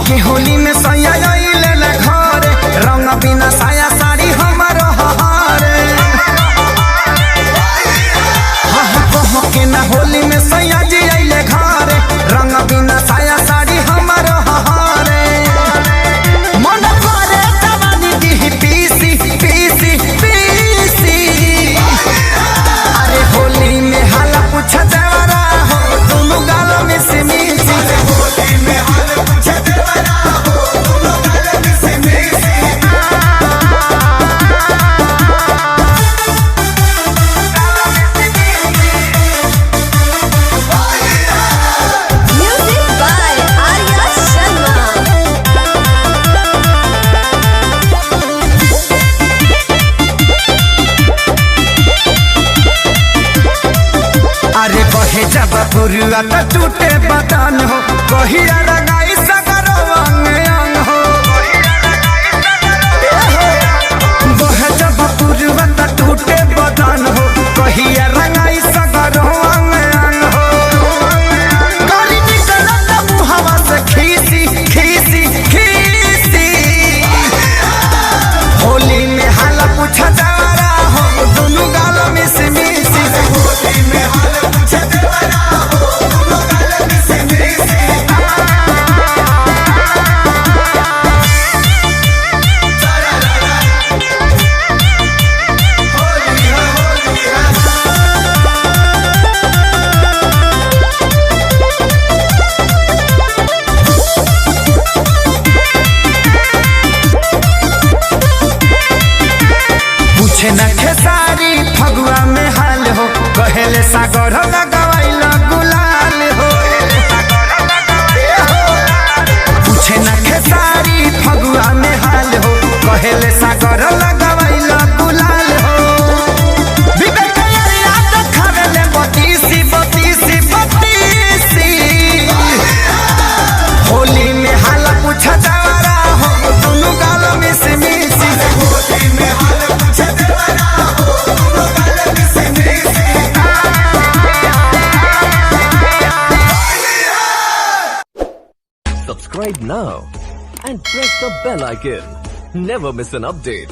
के होली में सैया ले घरे रंग बिना साया साड़ी हमर हारे के ना होली में सैया जी अइले घरे रंग बिना साया साड़ी हमर हारे मन करे जवानी दी पीसी पीसी पीसी अरे होली में हाला पूछ देवरा हो दोनों गाल में से मिसी होली में हाला पूछ देवरा हो दोनों गाल में से मिसी अरे बहे जब पुरुआ तो टूटे बदन हो कहिया रंगाई सगर अंग अंग हो बहे जब पुरुआ तो टूटे बदन हो कहिया रंगाई सगर अंग अंग हो गली निकलत मुहवा से खीसी खीसी खीसी होली में हाला पूछ देवरा हो दोनों गाल में से मिसी होली में हाला पूछ देवरा हो दोनों गाल में से मिसी पूछे न खेसारी फगुआ में हाल हो कहेले सागर लगवाइल गुलाल हो पूछे न खेसारी फगुआ में हाल हो कहेले सागर लगवाइल गुलाल हो विवेक याद खरले बतीसी बतीसी बतीसी होली में हाला पूछ देवरा हो दोनों गाल में से मिसी होली में हाला पूछ देवरा हो दोनों गाल में से मिसी Subscribe now and press the bell icon. Never miss an update.